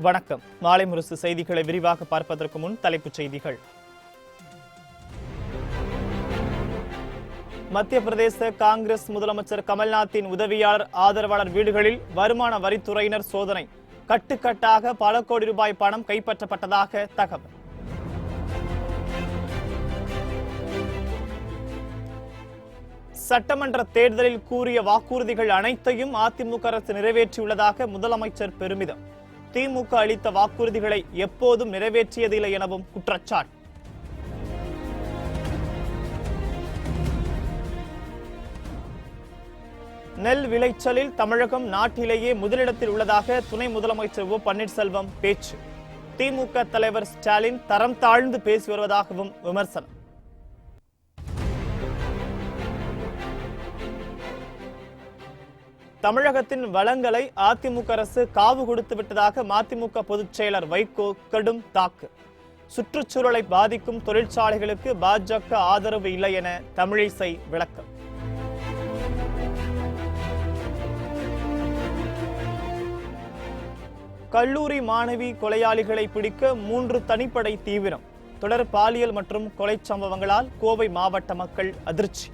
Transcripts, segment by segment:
வணக்கம். மாலை முரசு செய்திகளை விரிவாக பார்ப்பதற்கு முன் தலைப்புச் செய்திகள். மத்திய பிரதேச காங்கிரஸ் முதலமைச்சர் கமல்நாத்தின் உதவியாளர் ஆதரவாளர் வீடுகளில் வருமான வரித்துறையினர் சோதனை. கட்டுக்கட்டாக பல கோடி ரூபாய் பணம் கைப்பற்றப்பட்டதாக தகவல். சட்டமன்ற தேர்தலில் கூறிய வாக்குறுதிகள் அனைத்தையும் அதிமுக அரசு நிறைவேற்றியுள்ளதாக முதலமைச்சர் பெருமிதம். திமுக அளித்த வாக்குறுதிகளை எப்போதும் நிறைவேற்றியதில்லை எனவும் குற்றச்சாட்டு. நெல் விளைச்சலில் தமிழகம் நாட்டிலேயே முதலிடத்தில் உள்ளதாக துணை முதலமைச்சர் ஓ பன்னீர்செல்வம் பேச்சு. திமுக தலைவர் ஸ்டாலின் தரம் தாழ்ந்து பேசி வருவதாகவும் விமர்சனம். தமிழகத்தின் வளங்களை அதிமுக அரசு காவு கொடுத்து விட்டதாக மதிமுக பொதுச் செயலர் வைகோ கடும் தாக்கு. சுற்றுச்சூழலை பாதிக்கும் தொழிற்சாலைகளுக்கு பாஜக ஆதரவு இல்லை என தமிழிசை விளக்கம். கல்லூரி மாணவி கொலையாளிகளை பிடிக்க 3 தனிப்படை தீவிரம். தொடர் பாலியல் மற்றும் கொலை சம்பவங்களால் கோவை மாவட்ட மக்கள் அதிர்ச்சி.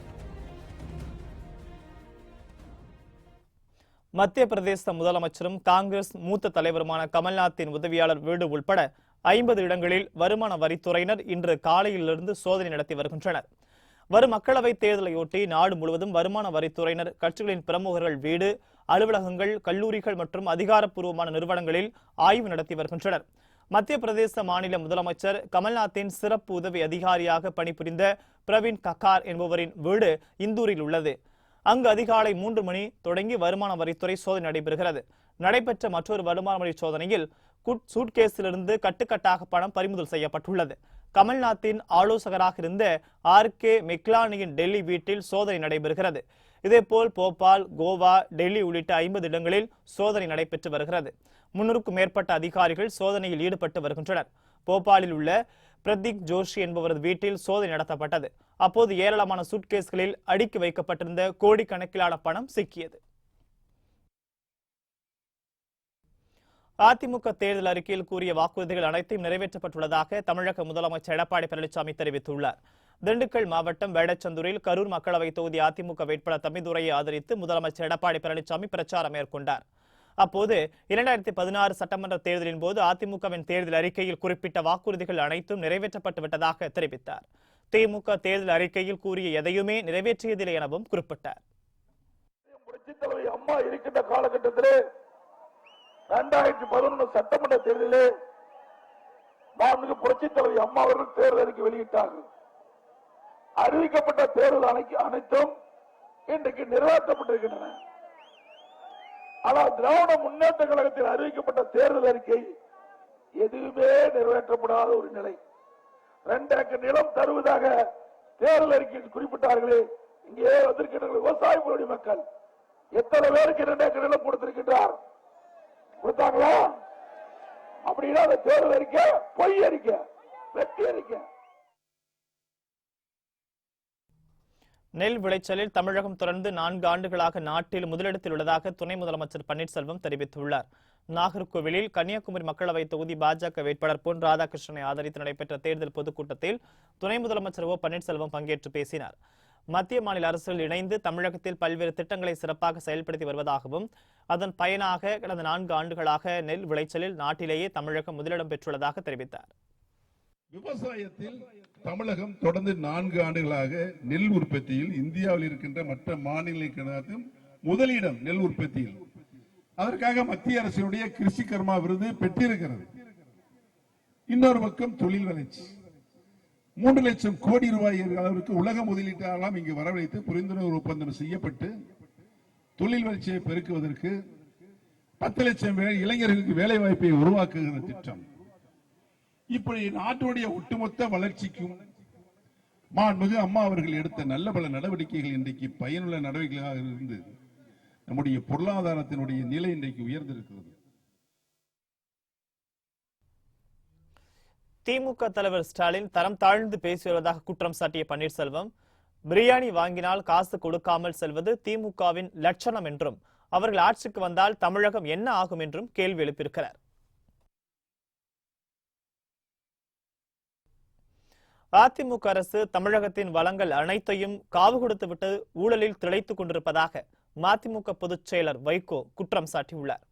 மத்திய பிரதேச முதலமைச்சரும் காங்கிரஸ் மூத்த தலைவருமான கமல்நாத்தின் உதவியாளர் வீடு உள்பட 50 இடங்களில் வருமான வரித்துறையினர் இன்று காலையிலிருந்து சோதனை நடத்தி வருகின்றனர். வரும் மக்களவைத் தேர்தலையொட்டி நாடு முழுவதும் வருமான வரித்துறையினர் கட்சிகளின் பிரமுகர்கள் வீடு, அலுவலகங்கள், கல்லூரிகள் மற்றும் அதிகாரப்பூர்வமான நிறுவனங்களில் ஆய்வு நடத்தி வருகின்றனர். மத்திய பிரதேச மாநில முதலமைச்சர் கமல்நாத்தின் சிறப்பு உதவி அதிகாரியாக பணிபுரிந்த பிரவீன் கக்கார் என்பவரின் வீடு இந்தூரில் உள்ளது. அங்கு அதிகாலை 3 மணி தொடங்கி வருமான வரித்துறை சோதனை நடைபெறுகிறது. நடைபெற்ற மற்றொரு வருமான வரி சோதனையில் சூட்கேஸிலிருந்து கட்டுக்கட்டாக பணம் பறிமுதல் செய்யப்பட்டுள்ளது. கமல்நாத்தின் ஆலோசகராக இருந்த RK மெக்லானியின் டெல்லி வீட்டில் சோதனை நடைபெறுகிறது. இதேபோல் போபால், கோவா, டெல்லி உள்ளிட்ட 50 இடங்களில் சோதனை நடைபெற்று வருகிறது. 300க்கும் மேற்பட்ட அதிகாரிகள் சோதனையில் ஈடுபட்டு வருகின்றனர். போபாலில் உள்ள பிரதீக் ஜோஷி என்பவரது வீட்டில் சோதனை நடத்தப்பட்டது. அப்போது ஏராளமான சூட்கேஸ்களில் அடுக்கி வைக்கப்பட்டிருந்த கோடிக்கணக்கிலான பணம் சிக்கியது. அதிமுக தேர்தல் அறிக்கையில் கூறிய வாக்குறுதிகள் அனைத்தையும் நிறைவேற்றப்பட்டுள்ளதாக தமிழக முதலமைச்சர் எடப்பாடி பழனிசாமி தெரிவித்துள்ளார். திண்டுக்கல் மாவட்டம் வேடச்சந்தூரில் கரூர் மக்களவைத் தொகுதி அதிமுக வேட்பாளர் தம்பிதுரையை ஆதரித்து முதலமைச்சர் எடப்பாடி பழனிசாமி பிரச்சாரம் மேற்கொண்டார். அப்போது 2016 சட்டமன்ற தேர்தலின் போது அதிமுகவின் தேர்தல் அறிக்கையில் குறிப்பிட்ட வாக்குறுதிகள் அனைத்தும் நிறைவேற்றப்பட்டு விட்டதாக தெரிவித்தார். திமுக தேர்தல் அறிக்கையில் கூறிய எதையுமே நிறைவேற்றியதில்லை எனவும் குறிப்பிட்டார். அம்மா இருக்கின்ற காலகட்டத்திலே 2011 சட்டமன்ற தேர்தலிலே புரட்சித் தலைவி அம்மா அவர்கள் தேர்தல் அறிக்கை வெளியிட்டார்கள். அறிவிக்கப்பட்ட தேர்தல் அனைத்தும் இன்றைக்கு நிறைவேற்றப்பட்டிருக்கின்றன. ஆனால் திராவிட முன்னேற்ற கழகத்தில் அறிவிக்கப்பட்ட தேர்தல் அறிக்கை எதுவுமே நிறைவேற்றப்படாத ஒரு நிலை. 2 ஏக்கர் நிலம் தருவதாக தேர்தல் அறிக்கையில் குறிப்பிட்டார்களே, இங்கே வந்திருக்கின்ற விவசாய மக்கள் எத்தனை பேருக்கு 2 ஏக்கர் நிலம் கொடுத்திருக்கின்றார்? கொடுத்தாங்களா? அப்படின்னா அந்த தேர்தல் அறிக்கை பொய் அறிக்கை, வெற்றி அறிக்கை. நெல் விளைச்சலில் தமிழகம் தொடர்ந்து 4 ஆண்டுகளாக நாட்டில் முதலிடத்தில் உள்ளதாக துணை முதலமைச்சர் பன்னீர்செல்வம் தெரிவித்துள்ளார். நாகர்கோவிலில் கன்னியாகுமரி மக்களவைத் தொகுதி பாஜக வேட்பாளர் பொன் ராதாகிருஷ்ணனை ஆதரித்து நடைபெற்ற தேர்தல் பொதுக்கூட்டத்தில் துணை முதலமைச்சர் ஓ பன்னீர்செல்வம் பங்கேற்று பேசினார். மத்திய மாநில அரசுகள் இணைந்து தமிழகத்தில் பல்வேறு திட்டங்களை சிறப்பாக செயல்படுத்தி வருவதாகவும் அதன் பயனாக கடந்த 4 ஆண்டுகளாக நெல் விளைச்சலில் நாட்டிலேயே தமிழகம் முதலிடம் பெற்றுள்ளதாக தெரிவித்தார். விவசாயத்தில் தமிழகம் தொடர்ந்து 4 ஆண்டுகளாக நெல் உற்பத்தியில் இந்தியாவில் இருக்கின்ற மற்ற மாநிலங்களுக்கு முதலிடம் நெல் உற்பத்தியில். அதற்காக மத்திய அரசினுடைய கிருஷி கர்மா விருது பெற்றிருக்கிறது. இன்னொரு பக்கம் தொழில் வளர்ச்சி 3 லட்சம் கோடி ரூபாய் அளவிற்கு உலக முதலீட்டாளர்கள் இங்கு வரவழைத்து புரிந்துணர்வு ஒப்பந்தம் செய்யப்பட்டு தொழில் வளர்ச்சியை பெருக்குவதற்கு 10 லட்சம் இளைஞர்களுக்கு வேலை வாய்ப்பை உருவாக்குகிற திட்டம். இப்படி நாட்டுடைய ஒட்டுமொத்த வளர்ச்சிக்கும் மாண்புமிகு அம்மா அவர்கள் எடுத்த நல்ல பல நடவடிக்கைகள் இன்றைக்கு பயனுள்ள நடவடிக்கைகளாக இருந்து நம்முடைய பொருளாதாரத்தினுடைய நிலை இன்றைக்கு உயர்ந்திருக்கிறது. திமுக தலைவர் ஸ்டாலின் தரம் தாழ்ந்து பேசி வருவதாக குற்றம் சாட்டிய பன்னீர்செல்வம், பிரியாணி வாங்கினால் காசு கொடுக்காமல் செல்வது திமுகவின் லட்சணம் என்றும் அவர்கள் ஆட்சிக்கு வந்தால் தமிழகம் என்ன ஆகும் என்றும் கேள்வி எழுப்பியிருக்கிறார். அதிமுக அரசு தமிழகத்தின் வளங்கள் அனைத்தையும் காவு கொடுத்துவிட்டு ஊழலில் திளைத்துக் கொண்டிருப்பதாக மதிமுக பொதுச் செயலர் வைகோ குற்றம் சாட்டியுள்ளார்.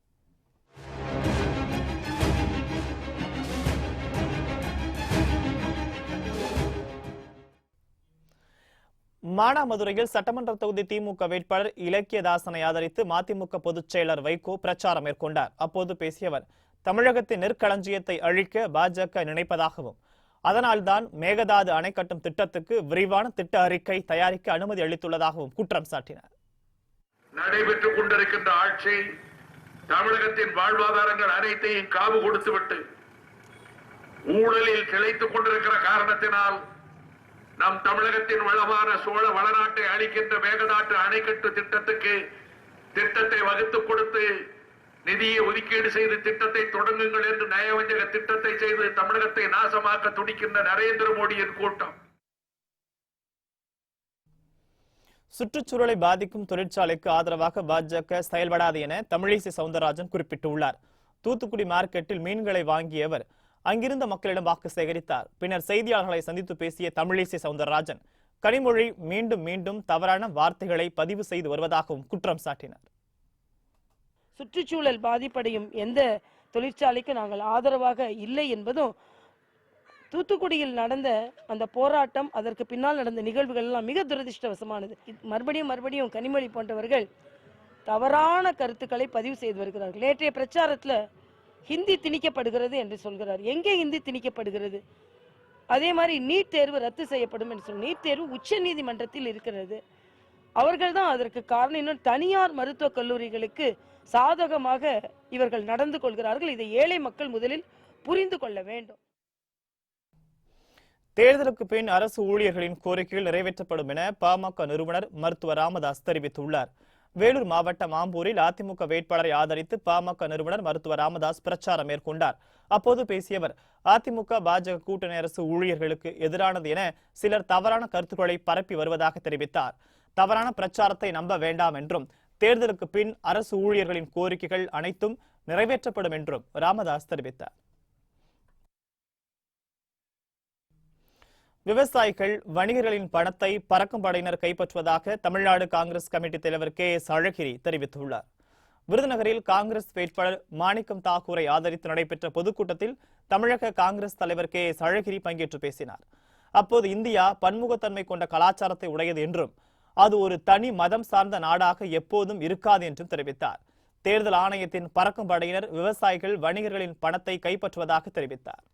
மானாமதுரையில் சட்டமன்ற தொகுதி திமுக வேட்பாளர் இலக்கியதாசனை ஆதரித்து மதிமுக பொதுச் செயலர் வைகோ பிரச்சாரம் மேற்கொண்டார். அப்போது பேசிய அவர், தமிழகத்தின் நெற்களஞ்சியத்தை அழிக்க பாஜக நினைப்பதாகவும், அதனால்தான் மேகதாது அணை கட்டும் திட்டத்துக்கு விரிவான திட்ட அறிக்கை தயாரிக்க அனுமதி அளித்துள்ளதாகவும் குற்றம் சாட்டினார். நடைபெற்றுக் கொண்டிருக்கின்ற ஆட்சி தமிழகத்தின் வாழ்வாதாரங்கள் அனைத்தையும் காவு கொடுத்துவிட்டு ஊழலில் திளைத்துக் கொண்டிருக்கிற காரணத்தினால் நம் தமிழகத்தின் வளமான சோழ வளநாட்டை அளிக்கின்ற மேகதாட்டு அணைக்கட்டு திட்டத்தை வகுத்துக் கொடுத்து நிதியை ஒதுக்கீடு செய்து திட்டத்தை தொடங்குங்கள் என்று நயவஞ்சக திட்டத்தை செய்து தமிழகத்தை நாசமாக்க துடிக்கின்ற நரேந்திர மோடியின் கூட்டம். சுற்றுச்சூழலை பாதிக்கும் தொழிற்சாலைக்கு ஆதரவாக பாஜக செயல்படாது என தமிழிசை சவுந்தரராஜன் குறிப்பிட்டுள்ளார். தூத்துக்குடி மார்க்கெட்டில் மீன்களை வாங்கிய அவர் அங்கிருந்த மக்களிடம் வாக்கு சேகரித்தார். பின்னர் செய்தியாளர்களை சந்தித்து பேசிய தமிழிசை சவுந்தரராஜன், கனிமொழி மீண்டும் மீண்டும் தவறான வார்த்தைகளை பதிவு செய்து வருவதாகவும் குற்றம் சாட்டினார். சுற்றுச்சூழல் பாதிப்படையும் எந்த தொழிற்சாலைக்கு நாங்கள் ஆதரவாக இல்லை என்பதும், தூத்துக்குடியில் நடந்த அந்த போராட்டம், அதற்கு பின்னால் நடந்த நிகழ்வுகள் எல்லாம் மிக துரதிருஷ்டவசமானது. மறுபடியும் கனிமொழி போன்றவர்கள் தவறான கருத்துக்களை பதிவு செய்து வருகிறார்கள். நேற்றைய பிரச்சாரத்தில் ஹிந்தி திணிக்கப்படுகிறது என்று சொல்கிறார். எங்கே ஹிந்தி திணிக்கப்படுகிறது? அதே மாதிரி நீட் தேர்வு ரத்து செய்யப்படும் என்று சொல்லி, நீட் தேர்வு உச்ச நீதிமன்றத்தில் இருக்கிறது. அவர்கள் தான் அதற்கு காரணம். இன்னும் தனியார் மருத்துவக் கல்லூரிகளுக்கு சாதகமாக இவர்கள் நடந்து கொள்கிறார்கள். இதை ஏழை மக்கள் முதலில் புரிந்து கொள்ள வேண்டும். தேர்தலுக்கு பின் அரசு ஊழியர்களின் கோரிக்கைகள் நிறைவேற்றப்படும் என பாமக நிறுவனர் மருத்துவர் ராமதாஸ் தெரிவித்துள்ளார். வேலூர் மாவட்டம் ஆம்பூரில் அதிமுக வேட்பாளரை ஆதரித்து பாமக நிறுவனர் மருத்துவர் ராமதாஸ் பிரச்சாரம் மேற்கொண்டார். அப்போது பேசிய அவர், அதிமுக பாஜக கூட்டணி அரசு ஊழியர்களுக்கு எதிரானது என சிலர் தவறான கருத்துக்களை பரப்பி வருவதாக தெரிவித்தார். தவறான பிரச்சாரத்தை நம்ப வேண்டாம் என்றும், தேர்தலுக்கு பின் அரசு ஊழியர்களின் கோரிக்கைகள் அனைத்தும் நிறைவேற்றப்படும் என்றும் ராமதாஸ் தெரிவித்தார். விவசாயிகள், வணிகர்களின் பணத்தை பறக்கும் படையினர் கைப்பற்றுவதாக தமிழ்நாடு காங்கிரஸ் கமிட்டி தலைவர் KS அழகிரி தெரிவித்துள்ளார். விருதுநகரில் காங்கிரஸ் வேட்பாளர் மாணிக்கம் தாக்கூரை ஆதரித்து நடைபெற்ற பொதுக்கூட்டத்தில் தமிழக காங்கிரஸ் தலைவர் KS அழகிரி பங்கேற்று பேசினார். அப்போது இந்தியா பன்முகத்தன்மை கொண்ட கலாச்சாரத்தை உடையது என்றும், அது ஒரு தனி மதம் சார்ந்த நாடாக எப்போதும் இருக்காது என்றும் தெரிவித்தார். தேர்தல் ஆணையத்தின் பறக்கும் படையினர் விவசாயிகள், வணிகர்களின் பணத்தை கைப்பற்றுவதாக தெரிவித்தார்.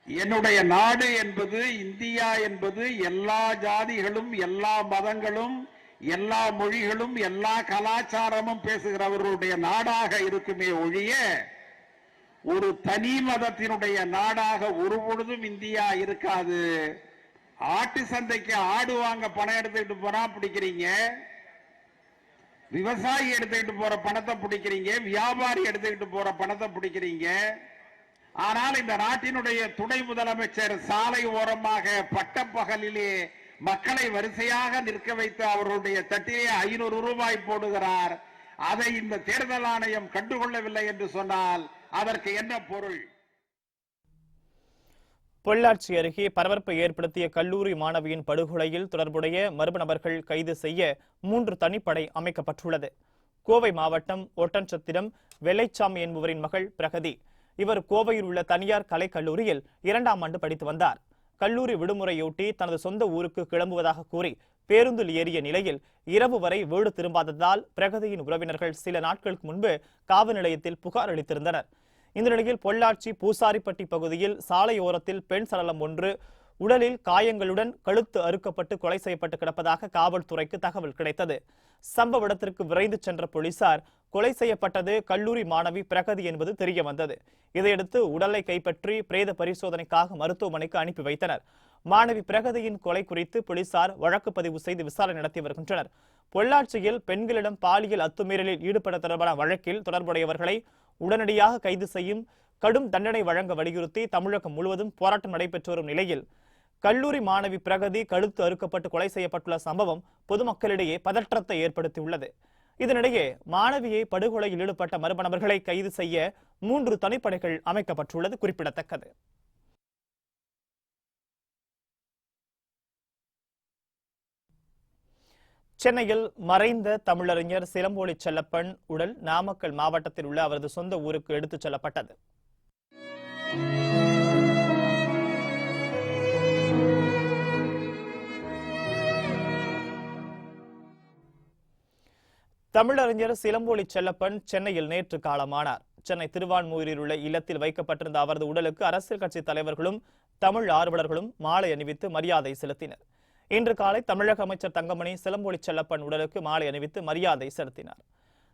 என்னுடைய நாடு என்பது, இந்தியா என்பது எல்லா ஜாதிகளும், எல்லா மதங்களும், எல்லா மொழிகளும், எல்லா கலாச்சாரமும் பேசுகிறவர்களுடைய நாடாக இருக்குமே ஒழிய ஒரு தனி மதத்தினுடைய நாடாக ஒருபொழுதும் இந்தியா இருக்காது. ஆட்டு சந்தைக்கு ஆடு வாங்க பணம் எடுத்துக்கிட்டு போனா பிடிக்கிறீங்க, விவசாயி எடுத்துக்கிட்டு போற பணத்தை பிடிக்கிறீங்க, வியாபாரி எடுத்துக்கிட்டு போற பணத்தை பிடிக்கிறீங்க. ஆனால் இந்த நாட்டினுடைய துணை முதலமைச்சர் சாலை ஓரமாக பட்டப்பகலிலே மக்களை வரிசையாக நிற்க வைத்து அவர்களுடைய தட்டிலே 500 ரூபாய் போடுகிறார். அதை இந்த தேர்தல் ஆணையம் கண்டுகொள்ளவில்லை என்று சொன்னால் அதற்கு என்ன பொருள்? பொள்ளாச்சி அருகே பரபரப்பை ஏற்படுத்திய கல்லூரி மாணவியின் படுகொலையில் தொடர்புடைய மர்ம நபர்கள் கைது செய்ய 3 தனிப்படை அமைக்கப்பட்டுள்ளது. கோவை மாவட்டம் ஒட்டன்சத்திரம் வெள்ளைச்சாமி என்பவரின் மகள் பிரகதி. இவர் கோவையில் உள்ள தனியார் கலைக்கல்லூரியில் 2ஆம் ஆண்டு படித்து வந்தார். கல்லூரி விடுமுறையொட்டி தனது சொந்த ஊருக்கு கிளம்புவதாக கூறி பேருந்தில் ஏறிய நிலையில் இரவு வரை வீடு திரும்பாததால் பிரகதியின் உறவினர்கள் சில நாட்களுக்கு முன்பு காவல் நிலையத்தில் புகார் அளித்திருந்தனர். இந்த நிலையில் பொள்ளாச்சி பூசாரிப்பட்டி பகுதியில் சாலையோரத்தில் பெண் சடலம் ஒன்று உடலில் காயங்களுடன் கழுத்து அறுக்கப்பட்டு கொலை செய்யப்பட்டு கிடப்பதாக காவல்துறைக்கு தகவல் கிடைத்தது. சம்பவ இடத்திற்கு விரைந்து சென்ற போலீசார் கொலை செய்யப்பட்டது கல்லூரி மாணவி பிரகதி என்பது தெரிய வந்தது. இதையடுத்து உடலை கைப்பற்றி பிரேத பரிசோதனைக்காக மருத்துவமனைக்கு அனுப்பி வைத்தனர். மாணவி பிரகதியின் கொலை குறித்து போலீசார் வழக்கு பதிவு செய்து விசாரணை நடத்தி வருகின்றனர். பொள்ளாச்சியில் பெண்களிடம் பாலியல் அத்துமீறலில் ஈடுபட தொடர்பான வழக்கில் தொடர்புடையவர்களை உடனடியாக கைது செய்யும், கடும் தண்டனை வழங்க வலியுறுத்தி தமிழகம் முழுவதும் போராட்டம் நடைபெற்று வரும் நிலையில் கல்லூரி மாணவி பிரகதி கழுத்து அறுக்கப்பட்டு கொலை செய்யப்பட்டுள்ள சம்பவம் பொதுமக்களிடையே பதற்றத்தை ஏற்படுத்தியுள்ளது. இதனிடையே மாணவியை படுகொலையில் ஈடுபட்ட மர்ம நபர்களை கைது செய்ய 3 தனிப்படைகள் அமைக்கப்பட்டுள்ளது குறிப்பிடத்தக்கது. சென்னையில் மறைந்த தமிழறிஞர் சிலம்போலி செல்லப்பன் உடல் நாமக்கல் மாவட்டத்தில் உள்ள அவரது சொந்த ஊருக்கு எடுத்துச் செல்லப்பட்டது. தமிழறிஞர் சிலம்போலி செல்லப்பன் சென்னையில் நேற்று காலமானார். சென்னை திருவான்மூரில் உள்ள இல்லத்தில் வைக்கப்பட்டிருந்த அவரது உடலுக்கு அரசியல் கட்சி தலைவர்களும் தமிழ் ஆர்வலர்களும் மாலை அணிவித்து மரியாதை செலுத்தினர். இன்று காலை தமிழக அமைச்சர் தங்கமணி சிலம்போலி செல்லப்பன் உடலுக்கு மாலை அணிவித்து மரியாதை செலுத்தினார்.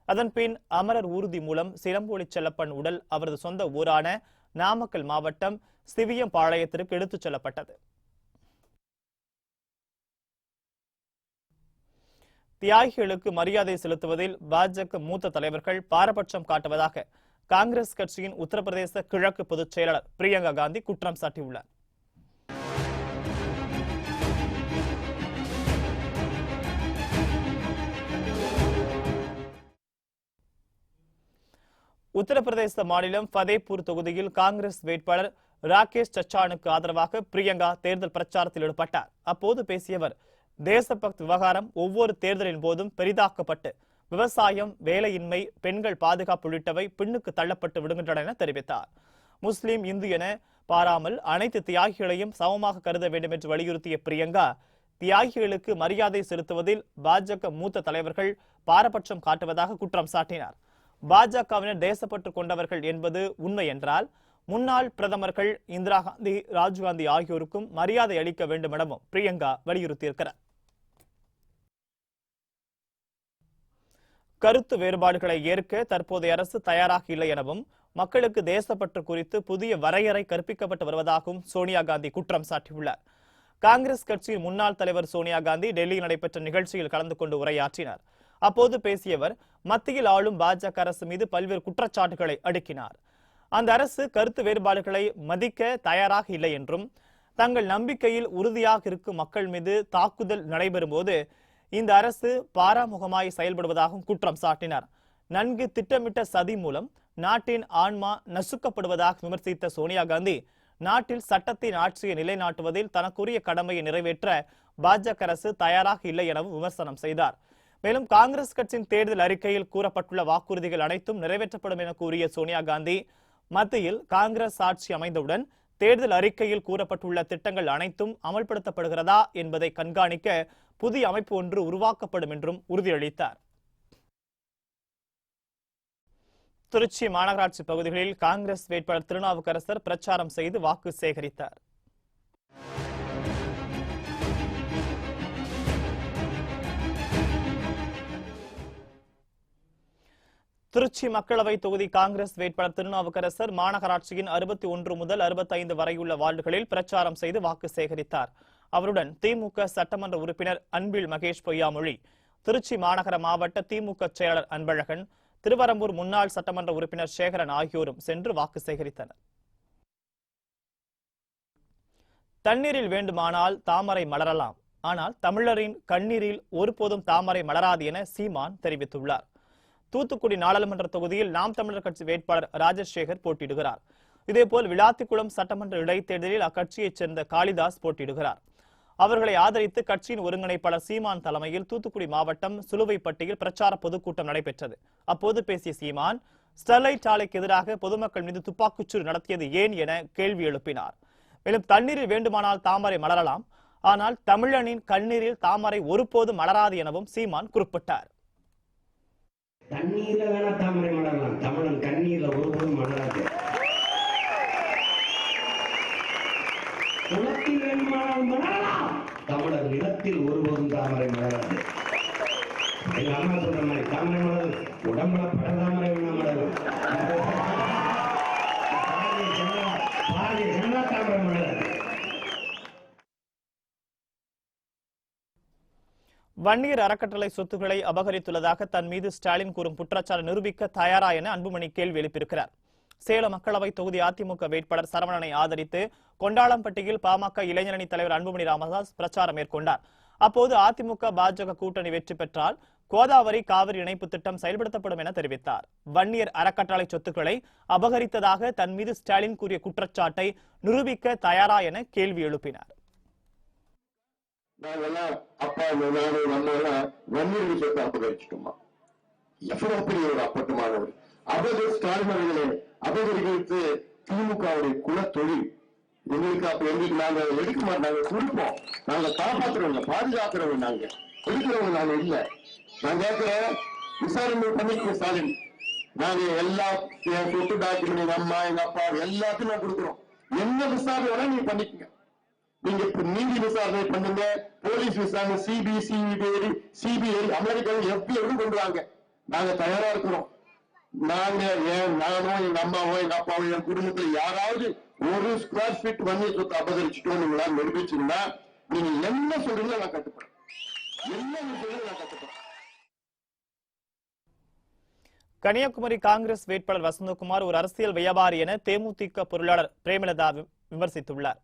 அதன்பின் அமரர் ஊர்தி மூலம் சிலம்போலி செல்லப்பன் உடல் அவரது சொந்த ஊரான நாமக்கல் மாவட்டம் சிவியம்பாளையத்திற்கு எடுத்துச் செல்லப்பட்டது. தியாகிகளுக்கு மரியாதை செலுத்துவதில் பாஜக மூத்த தலைவர்கள் பாரபட்சம் காட்டுவதாக காங்கிரஸ் கட்சியின் உத்தரப்பிரதேச கிழக்கு பொதுச் செயலாளர் பிரியங்கா காந்தி குற்றம் சாட்டியுள்ளார். உத்தரப்பிரதேச மாநிலம் ஃபதேபூர் தொகுதியில் காங்கிரஸ் வேட்பாளர் ராகேஷ் சச்சானுக்கு ஆதரவாக பிரியங்கா தேர்தல் பிரச்சாரத்தில் ஈடுபட்டார். அப்போது பேசிய அவர், தேசபக்த் விவகாரம் ஒவ்வொரு தேர்தலின் போதும் பெரிதாக்கப்பட்டு விவசாயம், வேலையின்மை, பெண்கள் பாதுகாப்பு உள்ளிட்டவை பின்னுக்கு தள்ளப்பட்டு விடுகின்றன என தெரிவித்தார். முஸ்லிம், இந்து என பாராமல் அனைத்து தியாகிகளையும் சமமாக கருத வேண்டும் என்று வலியுறுத்திய பிரியங்கா, தியாகிகளுக்கு மரியாதை செலுத்துவதில் பாஜக மூத்த தலைவர்கள் பாரபட்சம் காட்டுவதாக குற்றம் சாட்டினார். பாஜகவினர் தேசப்பற்று கொண்டவர்கள் என்பது உண்மை என்றால் முன்னாள் பிரதமர்கள் இந்திரா காந்தி, ராஜீவ்காந்தி ஆகியோருக்கும் மரியாதை அளிக்க வேண்டும் எனவும் பிரியங்கா வலியுறுத்தியிருக்கிறார். கருத்து வேறுபாடுகளை ஏற்க தற்போதைய அரசு தயாராக இல்லை எனவும் மக்களுக்கு தேசப்பற்று குறித்து புதிய வரையறை கற்பிக்கப்பட்டு வருவதாகவும் சோனியா காந்தி குற்றம் சாட்டியுள்ளார். காங்கிரஸ் கட்சியின் முன்னாள் தலைவர் சோனியா காந்தி டெல்லியில் நடைபெற்ற நிகழ்ச்சியில் கலந்து கொண்டு உரையாற்றினார். அப்போது பேசிய அவர், மத்தியில் ஆளும் பாஜக அரசு மீது பல்வேறு குற்றச்சாட்டுகளை அடுக்கினார். அந்த அரசு கருத்து வேறுபாடுகளை மதிக்க தயாராக இல்லை என்றும், தங்கள் நம்பிக்கையில் உறுதியாக இருக்கும் மக்கள் மீது தாக்குதல் நடைபெறும் போது இந்த அரசு பாராமுகமாய் செயல்படுவதாகவும் குற்றம் சாட்டினார். நன்கு திட்டமிட்ட சதி மூலம் நாட்டின் ஆன்மா நசுக்கப்படுவதாக விமர்சித்த சோனியா காந்தி, நாட்டில் சட்டத்தின் ஆட்சியை நிலைநாட்டுவதில் தனக்குரிய கடமையை நிறைவேற்ற பாஜக அரசு தயாராக இல்லை எனவும் விமர்சனம் செய்தார். மேலும் காங்கிரஸ் கட்சியின் தேர்தல் அறிக்கையில் கூறப்பட்டுள்ள வாக்குறுதிகள் அனைத்தும் நிறைவேற்றப்படும் என கூறிய சோனியா காந்தி, மத்தியில் காங்கிரஸ் ஆட்சி அமைந்தவுடன் தேர்தல் அறிக்கையில் கூறப்பட்டுள்ள திட்டங்கள் அனைத்தும் அமல்படுத்தப்படுகிறதா என்பதை கண்காணிக்க புதிய அமைப்பு ஒன்று உருவாக்கப்படும் என்றும் உறுதியளித்தார். திருச்சி மாநகராட்சி பகுதிகளில் காங்கிரஸ் வேட்பாளர் திருநாவுக்கரசர் பிரச்சாரம் செய்து வாக்கு சேகரித்தார். திருச்சி மக்களவை தொகுதி காங்கிரஸ் வேட்பாளர் திருநாவுக்கரசர் மாநகராட்சியின் 61 முதல் 65 வரையுள்ள வார்டுகளில் பிரச்சாரம் செய்து வாக்கு சேகரித்தார். அவருடன் திமுக சட்டமன்ற உறுப்பினர் அன்பில் மகேஷ் பொய்யாமொழி, திருச்சி மாநகர மாவட்ட திமுக செயலாளர் அன்பழகன், திருவரம்பூர் முன்னாள் சட்டமன்ற உறுப்பினர் சேகரன் ஆகியோரும் சென்று வாக்கு சேகரித்தனர். தண்ணீரில் வேண்டுமானால் தாமரை மலரலாம், ஆனால் தமிழரின் கண்ணீரில் ஒருபோதும் தாமரை மலராது என சீமான் தெரிவித்துள்ளார். தூத்துக்குடி நாடாளுமன்ற தொகுதியில் நாம் தமிழர் கட்சி வேட்பாளர் ராஜசேகர் போட்டியிடுகிறார். இதேபோல் விளாத்திக்குளம் சட்டமன்ற இடைத்தேர்தலில் அக்கட்சியைச் சேர்ந்த காளிதாஸ் போட்டியிடுகிறார். அவர்களை ஆதரித்து கட்சியின் ஒருங்கிணைப்பாளர் சீமான் தலைமையில் தூத்துக்குடி மாவட்டம் சுலுவைப்பட்டியில் பிரச்சார பொதுக்கூட்டம் நடைபெற்றது. அப்போது பேசிய சீமான், ஸ்டெர்லைட் ஆலைக்கு எதிராக பொதுமக்கள் மீது துப்பாக்கிச்சூடு நடத்தியது ஏன் என கேள்வி எழுப்பினார். மேலும் தண்ணீரில் வேண்டுமானால் தாமரை மலரலாம், ஆனால் தமிழனின் கண்ணீரில் தாமரை ஒருபோதும் மலராது எனவும் சீமான் குறிப்பிட்டார். தண்ணீர்ல வேணா தாமரை மலரலாம், தமிழன் கண்ணீர்ல ஒருபோதும் மலராது. குளத்தில் வேண்டுமானால் மலரலாம், தமிழர் நிலத்தில் ஒருபோதும் தாமரை மலராது. எங்க அம்மா சொல்ற மாதிரி தாமரை மலர் உடம்புல பட தாமரை வேணா மலரும், பாரதிய ஜனதா தாமரை மலராது. வன்னியர் அறக்கட்டளை சொத்துக்களை அபகரித்துள்ளதாக தன் மீது ஸ்டாலின் கூறும் குற்றச்சாட்டு நிரூபிக்க தயாரா என அன்புமணி கேள்வி எழுப்பியிருக்கிறார். சேலம் மக்களவை தொகுதி அதிமுக வேட்பாளர் சரவணனை ஆதரித்து கொண்டாளம்பட்டியில் பாமக இளைஞரணி தலைவர் அன்புமணி ராமதாஸ் பிரச்சாரம் மேற்கொண்டார். அப்போது அதிமுக பாஜக கூட்டணி வெற்றி பெற்றால் கோதாவரி காவிரி இணைப்பு திட்டம் செயல்படுத்தப்படும் என தெரிவித்தார். வன்னியர் அறக்கட்டளை சொத்துக்களை அபகரித்ததாக தன் மீது ஸ்டாலின் கூறிய குற்றச்சாட்டை நிரூபிக்க தயாரா என கேள்வி எழுப்பினார். நாங்கெல்லாம் அப்பா நானு நம்ம எல்லாம் வன்னியர் விஷயத்தை அபகரிச்சுட்டோமா? எவ்வளவு பெரிய ஒரு அப்பட்டமானவர் ஸ்டாலின் அவர்களே அபகரித்து திமுகவுடைய குல தொழில் எங்களுக்கு அப்ப எங்களுக்கு நாங்க எடுக்க மாட்டோம், நாங்க கொடுப்போம், நாங்க காப்பாத்துறவங்க, பாதுகாக்கிறவங்க, நாங்க எடுக்கிறவங்க நாங்க இல்ல. நான் கேட்கிறேன், விசாரணை பண்ணிக்க ஸ்டாலின். நாங்க எல்லா சொத்து டாக்குமெண்ட் எங்க அம்மா எங்க அப்பா எல்லாத்தையும் நான் கொடுக்குறோம். என்ன விசாரணை வேணா நீங்க பண்ணிக்கங்க. நீங்க நீதி விசாரணை பண்ணுங்க, போலீஸ் விசாரணை, சிபிஐ, அமெரிக்கா, FBI கொண்டு வாங்க. நாங்க தயாரா இருக்கிறோம். நாங்க நானோ எங்க அம்மாவோ எங்க அப்பாவோ என் குடும்பத்துல யாராவது ஒரு ஸ்கொயர் ஃபீட் வன்னிய சொத்து அபகரிச்சுட்டோம் நீங்களா நிரூபிச்சீங்கன்னா நீங்க என்ன சொல்றீங்களோ நான் கட்டுப்பேன், என்ன சொல்றீங்களோ நான் கட்டுப்பேன். கன்னியாகுமரி காங்கிரஸ் வேட்பாளர் வசந்தகுமார் ஒரு அரசியல் வியாபாரி என தேமுதிக பொருளாளர் பிரேமலதா விமர்சித்துள்ளார்.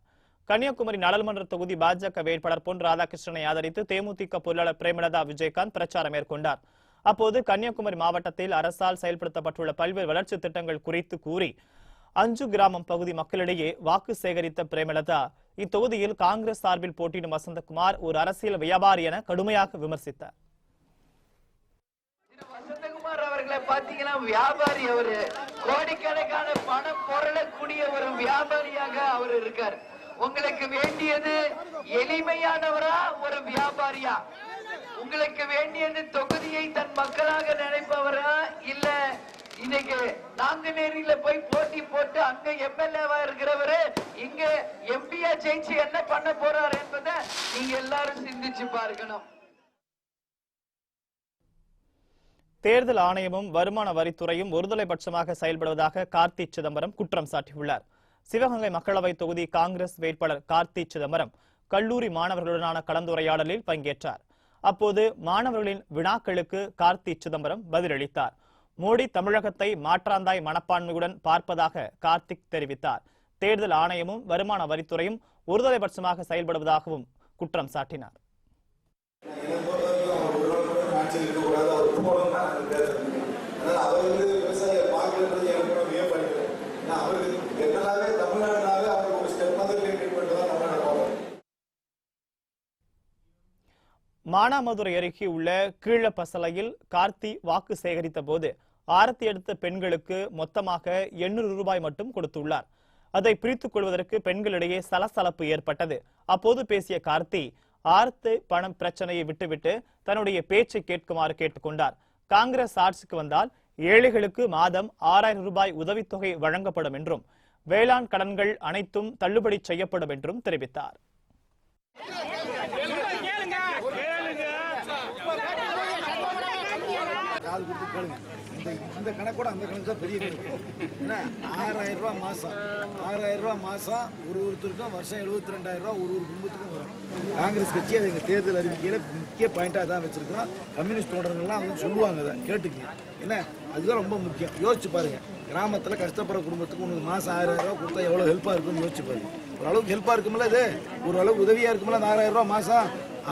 கன்னியாகுமரி நாடாளுமன்ற தொகுதி பாஜக வேட்பாளர் பொன் ராதாகிருஷ்ணனை ஆதரித்து தேமுதிக பொருளாளர் பிரேமலதா விஜயகாந்த் பிரச்சாரம் மேற்கொண்டார். அப்போது கன்னியாகுமரி மாவட்டத்தில் அரசால் செயல்படுத்தப்பட்டுள்ள பல்வேறு வளர்ச்சி திட்டங்கள் குறித்து கூறி அஞ்சு கிராமம் பகுதி மக்களிடையே வாக்கு சேகரித்த பிரேமலதா இத்தொகுதியில் காங்கிரஸ் சார்பில் போட்டியிடும் வசந்தகுமார் ஒரு அரசியல் வியாபாரி என கடுமையாக விமர்சித்தார். வசந்தகுமார் அவர்களை பாத்தீங்கன்னா வியாபாரி, அவரு கோடிக்கணக்கான பணம் பொருளக்கூடிய ஒரு வியாபாரியாக அவர் இருக்கார். உங்களுக்கு வேண்டியது எளிமையானவரா ஒரு வியாபாரியா? உங்களுக்கு வேண்டியது தொகுதியை தன் மக்களாக நினைப்பவரா, இல்ல இன்னைக்கு நாங்குநேரியில போய் போட்டி போட்டு அங்க எம்எல்ஏவா இருக்கிறவரு இங்க எம்பியா ஜெயிச்சு என்ன பண்ண போறாரு என்பதை நீங்க எல்லாரும் சிந்திச்சு பார்க்கணும். தேர்தல் ஆணையமும் வருமான வரித்துறையும் ஒருதலைபட்சமாக செயல்படுவதாக கார்த்தி சிதம்பரம் குற்றம் சாட்டியுள்ளார். சிவகங்கை மக்களவை தொகுதி காங்கிரஸ் வேட்பாளர் கார்த்தி சிதம்பரம் கல்லூரி மாணவர்களுடனான கலந்துரையாடலில் பங்கேற்றார். அப்போது மாணவர்களின் வினாக்களுக்கு கார்த்தி சிதம்பரம் பதிலளித்தார். மோடி தமிழகத்தை மாற்றாந்தாய் மனப்பான்மையுடன் பார்ப்பதாக கார்த்திக் தெரிவித்தார். தேர்தல் ஆணையமும் வருமான வரித்துறையும் ஒருதலைபட்சமாக செயல்படுவதாகவும் குற்றம் சாட்டினார். மானாமதுரை அருகே உள்ள கீழப்பசலையில் கார்த்தி வாக்கு சேகரித்த போது ஆரத்தி எடுத்த பெண்களுக்கு மொத்தமாக 800 ரூபாய் மட்டும் கொடுத்துள்ளார். அதை பிரித்துக் கொள்வதற்கு பெண்களிடையே சலசலப்பு ஏற்பட்டது. அப்போது பேசிய கார்த்தி ஆரத்தி பணம் பிரச்சனையை விட்டுவிட்டு தன்னுடைய பேச்சை கேட்குமாறு கேட்டுக்கொண்டார். காங்கிரஸ் ஆட்சிக்கு வந்தால் ஏழைகளுக்கு மாதம் 6000 ரூபாய் உதவித்தொகை வழங்கப்படும் என்றும் வேளாண் கடன்கள் அனைத்தும் தள்ளுபடி செய்யப்படும் என்றும் தெரிவித்தார். இந்த கணக்கோட அந்த கணக்கு தான் பெரிய கணக்கு. ஏன்னா 6000 ரூபாய் மாசம், 6000 ரூபாய் மாசம் ஒருத்தருக்கும் வருஷம் 72,000 ரூபாய் ஒரு குடும்பத்துக்கும் வரும். காங்கிரஸ் கட்சி அதை எங்கள் தேர்தல் அறிவிக்கையில் முக்கிய பாயிண்டாக தான் வச்சிருக்கோம். கம்யூனிஸ்ட் தோழர்கள்லாம் அவங்க சொல்லுவாங்க, அதை கேட்டுக்கங்க. என்ன அதுதான் ரொம்ப முக்கியம். யோசிச்சு பாருங்க, கிராமத்தில் கஷ்டப்படுற குடும்பத்துக்கு உங்களுக்கு மாசம் 6000 ரூபாய் கொடுத்தா எவ்வளோ ஹெல்ப்பாக இருக்கும்னு யோசிச்சு பாருங்க. ஓரளவுக்கு ஹெல்ப்பாக இருக்குமில்ல, இது ஓரளவுக்கு உதவியாக இருக்குமில்ல. அந்த 6000 ரூபாய் மாசம்,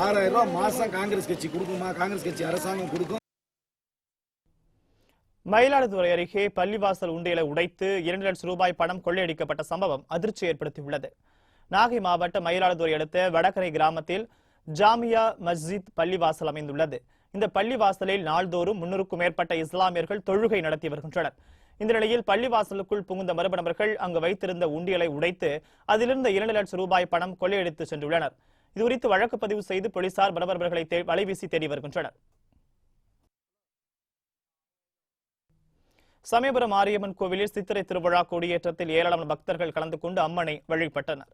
6000 ரூபாய் மாசம் காங்கிரஸ் கட்சி கொடுக்குமா? காங்கிரஸ் கட்சி அரசாங்கம் கொடுக்கும். மயிலாடுதுறை அருகே பள்ளிவாசல் உண்டியலை உடைத்து 2 லட்சம் ரூபாய் பணம் கொள்ளையடிக்கப்பட்ட சம்பவம் அதிர்ச்சி ஏற்படுத்தியுள்ளது. நாகை மாவட்ட மயிலாடுதுறை அடுத்த வடகரை கிராமத்தில் ஜாமியா மஸ்ஜித் பள்ளிவாசல் அமைந்துள்ளது. இந்த பள்ளிவாசலில் நாள்தோறும் 300க்கும் மேற்பட்ட இஸ்லாமியர்கள் தொழுகை நடத்தி வருகின்றனர். இந்த நிலையில் பள்ளிவாசலுக்குள் புகுந்த மர்ம நபர்கள் அங்கு வைத்திருந்த உண்டியலை உடைத்து அதிலிருந்த 2 லட்சம் ரூபாய் பணம் கொள்ளையடித்து சென்றுள்ளனர். இதுகுறித்து வழக்கு பதிவு செய்து போலீசார் மர்ம வலைவீசி தேடி வருகின்றனர். சமயபுரம் மாரியம்மன் கோவிலில் சித்திரை திருவிழா கொடியேற்றத்தில் ஏராளமான பக்தர்கள் கலந்து கொண்டு அம்மனை வழிபட்டனர்.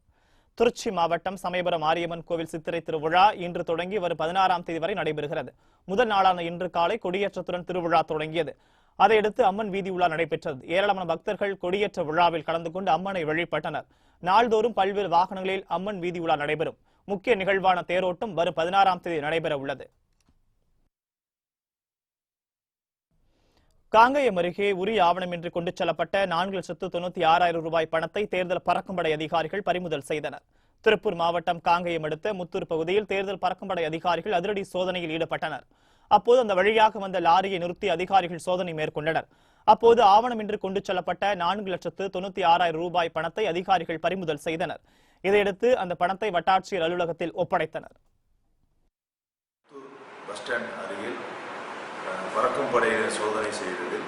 திருச்சி மாவட்டம் சமயபுரம் மாரியம்மன் கோவில் சித்திரை திருவிழா இன்று தொடங்கி வரும் 16ஆம் தேதி வரை நடைபெறுகிறது. முதல் நாளான இன்று காலை கொடியேற்றத்துடன் திருவிழா தொடங்கியது. அதையடுத்து அம்மன் வீதி உலா நடைபெற்றது. ஏராளமான பக்தர்கள் கொடியேற்ற விழாவில் கலந்து கொண்டு அம்மனை வழிபட்டனர். நாள்தோறும் பல்வேறு வாகனங்களில் அம்மன் வீதி உலா நடைபெறும். முக்கிய நிகழ்வான தேரோட்டம் வரும் 16ஆம் தேதி நடைபெற உள்ளது. காங்கயம் அருகே உரிய ஆவணமின்றி கொண்டு செல்லப்பட்ட 4,96,000 ரூபாய் பணத்தை தேர்தல் பறக்கும்படை அதிகாரிகள் பறிமுதல் செய்தனர். திருப்பூர் மாவட்டம் காங்கயம் அடுத்த முத்தூர் பகுதியில் தேர்தல் பறக்கும்படை அதிகாரிகள் அதிரடி சோதனையில் ஈடுபட்டனர். அப்போது அந்த வழியாக வந்த லாரியை நிறுத்தி அதிகாரிகள் சோதனை மேற்கொண்டனர். அப்போது ஆவணமின்றி கொண்டு செல்லப்பட்ட 4,96,000 ரூபாய் பணத்தை அதிகாரிகள் பறிமுதல் செய்தனர். இதையடுத்து அந்த பணத்தை வட்டாட்சியர் அலுவலகத்தில் ஒப்படைத்தனர். பஸ் ஸ்டாண்ட் அருகில் பறக்கும் படையினர் சோதனை செய்ததில்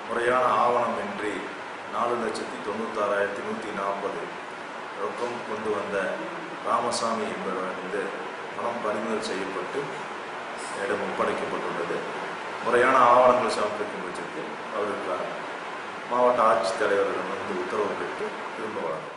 முறையான ஆவணமின்றி 4,96,140 ரொக்கம் கொண்டு வந்த ராமசாமி என்பவரிடமிருந்து பணம் பறிமுதல் செய்யப்பட்டு இடம் ஒப்படைக்கப்பட்டுள்ளது. முறையான ஆவணங்கள் சமர்ப்பிக்கும் பட்சத்தில் அவருக்கு மாவட்ட ஆட்சித்தலைவரிடமிருந்து உத்தரவு பெற்று திரும்ப வழங்கப்படும்.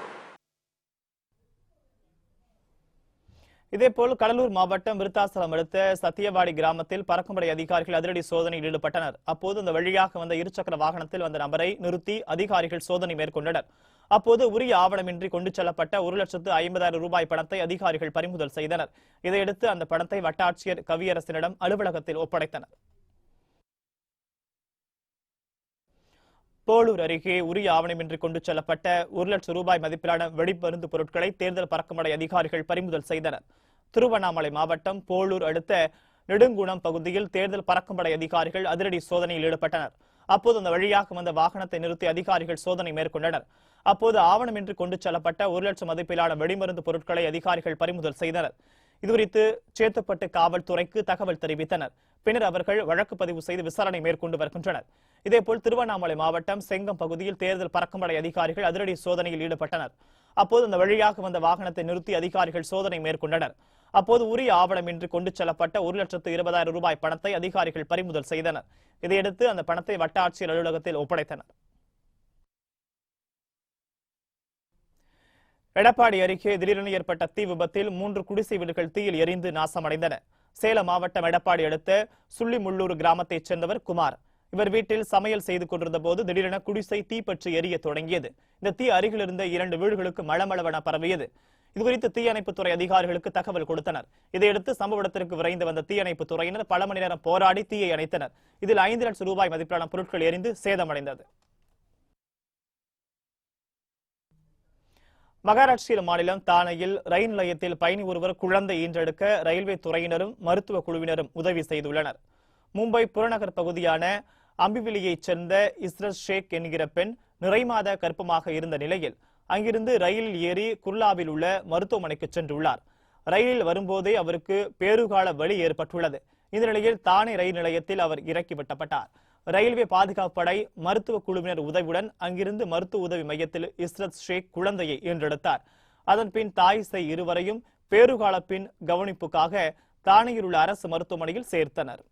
இதேபோல் கடலூர் மாவட்டம் விருத்தாசலம் அடுத்த சத்தியவாடி கிராமத்தில் பறக்கும்படை அதிகாரிகள் அதிரடி சோதனையில் ஈடுபட்டனர். அப்போது அந்த வழியாக வந்த இருசக்கர வாகனத்தில் வந்த நபரை நிறுத்தி அதிகாரிகள் சோதனை மேற்கொண்டனர். அப்போது உரிய ஆவணமின்றி கொண்டு செல்லப்பட்ட 1,50,000 ரூபாய் பணத்தை அதிகாரிகள் பறிமுதல் செய்தனர். இதையடுத்து அந்த பணத்தை வட்டாட்சியர் கவியரசனிடம் அலுவலகத்தில் ஒப்படைத்தனர். போளூர் அருகே உரிய ஆவணமின்றி கொண்டு செல்லப்பட்ட 1,00,000 ரூபாய் மதிப்பிலான வெடிமருந்து பொருட்களை தேர்தல் பறக்கும்படை அதிகாரிகள் பறிமுதல் செய்தனர். திருவண்ணாமலை மாவட்டம் போளூர் அடுத்த நெடுங்குணம் பகுதியில் தேர்தல் பறக்கும்படை அதிகாரிகள் அதிரடி சோதனையில் ஈடுபட்டனர். அப்போது அந்த வழியாக வந்த வாகனத்தை நிறுத்தி அதிகாரிகள் சோதனை மேற்கொண்டனர். அப்போது ஆவணமின்றி கொண்டு செல்லப்பட்ட 1,00,000 மதிப்பிலான வெடிமருந்து பொருட்களை அதிகாரிகள் பறிமுதல் செய்தனர். இதுகுறித்து சேத்துப்பட்டு காவல்துறைக்கு தகவல் தெரிவித்தனர். பின்னர் அவர்கள் வழக்கு பதிவு செய்து விசாரணை மேற்கொண்டு வருகின்றனர். இதேபோல் திருவண்ணாமலை மாவட்டம் செங்கம் பகுதியில் தேர்தல் பறக்கும்படை அதிகாரிகள் அதிரடி சோதனையில் ஈடுபட்டனர். அப்போது அந்த வழியாக வந்த வாகனத்தை நிறுத்தி அதிகாரிகள் சோதனை மேற்கொண்டனர். அப்போது உரிய ஆவணமின்றி கொண்டு செல்லப்பட்ட 1,20,000 ரூபாய் பணத்தை அதிகாரிகள் பறிமுதல் செய்தனர். இதையடுத்து அந்த பணத்தை வட்டாட்சியர் அலுவலகத்தில் ஒப்படைத்தனர். எடப்பாடி அருகே திடீரென ஏற்பட்ட தீ விபத்தில் 3 குடிசை வீடுகள் தீயில் எரிந்து நாசமடைந்தன. சேலம் மாவட்டம் எடப்பாடி அடுத்த சுள்ளிமுள்ளூர் கிராமத்தைச் சேர்ந்தவர் குமார். இவர் வீட்டில் சமையல் செய்து கொண்டிருந்த போது திடீரென குடிசை தீப்பற்றி எரிய தொடங்கியது. இந்த தீ அருகில் இருந்த 2 வீடுகளுக்கு மளமளவென பரவியது. இதுகுறித்து தீயணைப்புத்துறை அதிகாரிகளுக்கு தகவல் கொடுத்தனர். இதையடுத்து சம்பவ இடத்திற்கு விரைந்து வந்த தீயணைப்பு துறையினர் பல மணி நேரம் போராடி தீயை அணைத்தனர். இதில் 5,00,000 ரூபாய் மதிப்பிலான பொருட்கள் எரிந்து சேதமடைந்தது. மகாராஷ்டிர மாநிலம் தானேயில் ரயில் நிலையத்தில் பயணி ஒருவர் குழந்தை ஈன்றெடுக்க ரயில்வே துறையினரும் மருத்துவ குழுவினரும் உதவி செய்துள்ளனர். மும்பை புறநகர் பகுதியான அம்பிவிலியைச் சேர்ந்த இஸ்ரத் ஷேக் என்கிற பெண் நிறைமாத கர்ப்பமாக இருந்த நிலையில் அங்கிருந்து ரயிலில் ஏறி குர்லாவில் உள்ள மருத்துவமனைக்கு சென்றுள்ளார். ரயிலில் வரும்போதே அவருக்கு பேறுகால வலி ஏற்பட்டுள்ளது. இந்த நிலையில் தானே ரயில் நிலையத்தில் அவர் இறக்கிவிட்டப்பட்டார். ரயில்வே பாதுகாப்பு படை மருத்துவ குழுவினர் உதவியுடன் அங்கிருந்து மருத்துவ உதவி மையத்தில் இஸ்ரத் ஷேக் குழந்தையை ஈன்றெடுத்தார். அதன்பின் தாய் சேய் இருவரையும் பேறுகால பின் கவனிப்புக்காக தானேயில் உள்ள அரசு மருத்துவமனையில் சேர்த்தனர்.